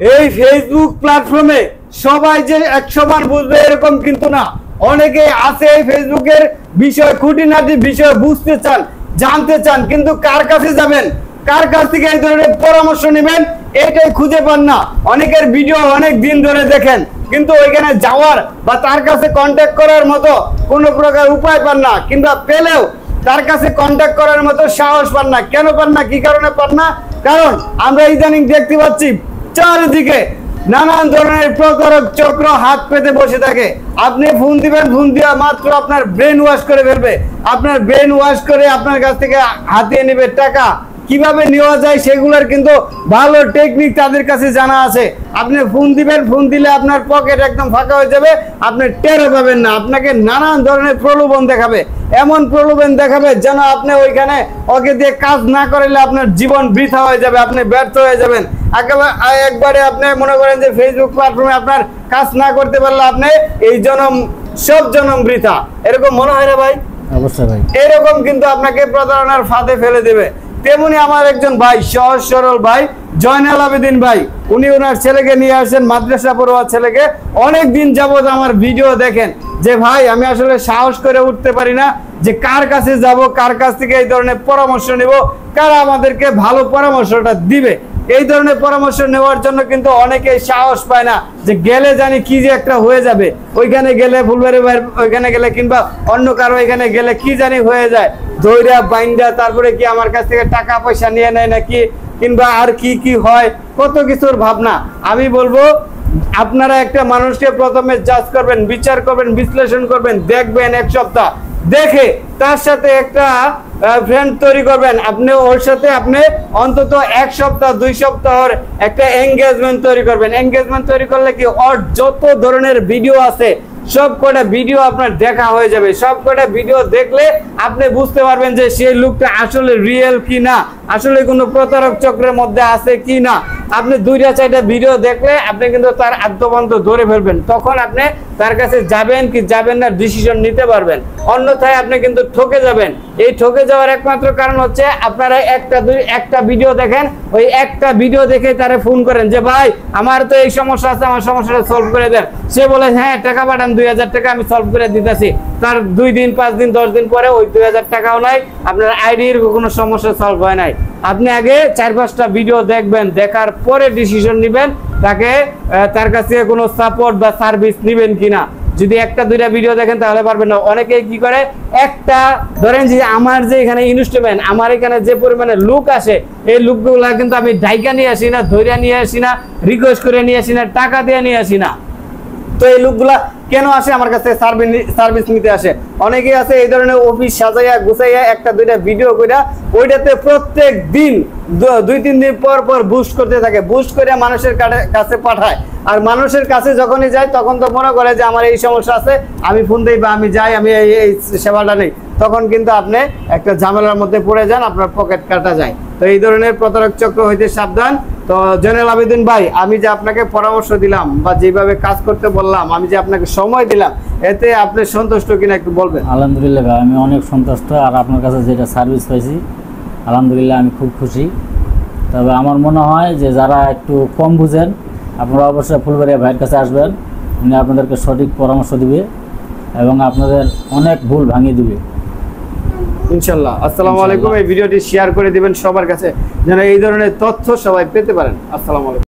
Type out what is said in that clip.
এই ফেসবুক প্ল্যাটফর্মে সবাই যে 100 বার বুঝবে এরকম কিন্তু না। অনেকে আছে এই ফেসবুকের বিষয় খুঁটিনাটি বিষয় বুঝতে চান, জানতে চান, কিন্তু কার কাছে যাবেন, কার কাছ থেকে এই ধরনের পরামর্শ নেবেন এটাই খুঁজে পান না। অনেকের ভিডিও অনেক দিন ধরে দেখেন, কিন্তু ওইখানে যাওয়ার বা তার কাছে কন্ট্যাক্ট করার মতো কোনো প্রকার উপায় পান না, কিংবা পেলেও তার কাছে কন্ট্যাক্ট করার মতো সাহস পান না। কেন পান না, কি কারণে পান না? কারণ আমরা ইদানিং দেখতে পাচ্ছি চারিদিকে নানান ধরনের প্রতারক চক্র হাত পেতে বসে থাকে। আপনি ফোন দিবেন, ফোন দিয়া মাত্র আপনার ব্রেন ওয়াশ করে ফেলবে, আপনার ব্রেন ওয়াশ করে আপনার কাছ থেকে হাতিয়ে নেবে টাকা। কিভাবে নেওয়া যায় সেগুলোর কিন্তু ভালো টেকনিক তাদের কাছে জানা আছে। আপনি ফোন দিবেন, ফোন দিলে আপনার পকেট একদম ফাঁকা হয়ে যাবে, আপনি টেরও পাবেন না। আপনাকে নানান ধরনের প্রলোভন দেখাবে, এমন প্রলোভন দেখাবে যেন আপনি ওইখানে ওকে দিয়ে কাজ না করলে আপনার জীবন বৃথা হয়ে যাবে, আপনি ব্যর্থ হয়ে যাবেন। একবারে আপনি মনে করেন যে ফেসবুক প্ল্যাটফর্মে আপনার কাজ না করতে পারলে আপনি এই জনম সব জনম বৃথা, এরকম মনে হয় না ভাই? অবশ্যই ভাই, এরকম কিন্তু আপনাকে প্রতারণার ফাঁদে ফেলে দেবে। তেমনি আমার একজন ভাই, সহজ সরল ভাই, জয়নাল আবেদিন ভাই, উনি ওনার ছেলেকে নিয়ে আসেন, মাদ্রাসা পড়ুয়া ছেলেকে। অনেক দিন যাবত আমার ভিডিও দেখেন যে ভাই আমি আসলে সাহস করে উঠতে পারি না যে কার কাছে যাব, কার কাছ থেকে এই ধরনের পরামর্শ নেব, কারা আমাদেরকে ভালো পরামর্শটা দিবে। এই ধরনের পরামর্শ নেওয়ার জন্য কিন্তু অনেকে সাহস পায় না, যে গেলে জানি কি যে একটা হয়ে যাবে, ওইখানে গেলে ফুলবাড়ি ওইখানে গেলে কিংবা অন্য কারো এখানে গেলে কি জানি হয়ে যায়, ধৈর্য বাইন্দা তারপরে কি আমার কাছ থেকে টাকা পয়সা নিয়ে নেয় নাকি, কিংবা আর কি কি হয়, কত কিছুর ভাবনা। আমি বলবো আপনারা একটা মানুষকে প্রথমে জাজ করবেন, বিচার করবেন, বিশ্লেষণ করবেন, দেখবেন এক সপ্তাহ দেখে তার সাথে একটা ফ্রেন্ড তৈরি করবেন। আপনি ওর সাথে আপনি অন্তত 1 সপ্তাহ 2 সপ্তাহের একটা এঙ্গেজমেন্ট তৈরি করবেন। এঙ্গেজমেন্ট তৈরি করলে কি ওর যত ধরনের ভিডিও আছে সব কটা ভিডিও আপনার দেখা হয়ে যাবে। সব কটা ভিডিও দেখলে আপনি বুঝতে পারবেন যে সেই লোকটা আসলে রিয়েল কি না, আসলে কোনো প্রতারক চক্রের মধ্যে আছে কি না। আপনি 2-4টা ভিডিও দেখলে আপনি কিন্তু তার আদ্যবন্ত ধরে ফেলবেন, তখন আপনি তার কাছে যাবেন কি যাবেন না ডিসিশন নিতে পারবেন। অন্যথায় আপনি কিন্তু ঠকে যাবেন। এই ঠকে যাওয়ার একমাত্র কারণ হচ্ছে আপনারা একটা ভিডিও দেখেন, ওই একটা ভিডিও দেখে তারে ফোন করেন যে ভাই আমার তো এই সমস্যা আছে, আমার সমস্যাটা সলভ করে দেন। সে বলে হ্যাঁ টাকা পাঠান, 2000 টাকা আমি সলভ করে দিতেছি। তার 2 দিন 5 দিন 10 দিন পরে ওই 2000 টাকাও নাই, আপনার আইডির কোনো সমস্যা সলভ হয় নাই। আপনি আগে 4-5টা ভিডিও দেখবেন, দেখার পরে ডিসিশন নেবেন তাকে তার কাছে কোনো সাপোর্ট বা সার্ভিস নেবেন কিনা। যদি 1-2টা ভিডিও দেখেন তাহলে পারবেন না। অনেকে কি করে, একটা ধরেন যে আমার যে এখানে ইনস্ট্রুমেন্ট, আমার এখানে যে পরিমাণে লুক আসে, এই লুকগুলা কিন্তু আমি ডাইকা নিয়ে আসি না, ধৈর্য নিয়ে আসি না, রিকোয়েস্ট করে নিয়ে আসি না, টাকা দিয়ে নিয়ে আসি না। তো এই লোকগুলা কেন আসে আমার কাছে? সার্ভিস নিতে আসে। অনেকে আছে এই ধরনের অফিস সাজাইয়া গুছাইয়া 1-2টা ভিডিও কইরা ওইটাতে প্রত্যেক দিন 2-3 দিন পর পর বুস্ট করতে থাকে, বুস্ট করে মানুষের কাছে পাঠায়। আর মানুষের কাছে যখনই যায় তখন তো মনে করে যে আমার এই সমস্যা আছে, আমি ফোন দিই বা আমি যাই, আমি এই সেবাটা নেই, তখন কিন্তু আপনি একটা ঝামেলার মধ্যে পড়ে যান, আপনার পকেট কাটা যায়। তো এই ধরনের প্রতারক চক্র হইতে সাবধান। তো জয়নাল আবেদিন ভাই, আমি যে আপনাকে পরামর্শ দিলাম বা যেভাবে কাজ করতে বললাম, আমি যে আপনাকে সময় দিলাম, এতে আপনি সন্তুষ্ট কিনা একটু বলবেন? আলহামদুলিল্লাহ ভাই, আমি অনেক সন্তুষ্ট। আর আপনার কাছে যেটা সার্ভিস পাইছি আলহামদুলিল্লাহ আমি খুব খুশি। তবে আমার মনে হয় যে যারা একটু কম বুঝেন আপনারা অবশ্যই ফুলবাড়িয়া ভাইয়ের কাছে আসবেন, উনি আপনাদেরকে সঠিক পরামর্শ দিবে এবং আপনাদের অনেক ভুল ভাঙিয়ে দিবে ইনশাল্লাহ। আসসালামু আলাইকুম। এই ভিডিওটি শেয়ার করে দিবেন সবার কাছে যেন এই ধরনের তথ্য সবাই পেতে পারেন। আসসালামু আলাইকুম।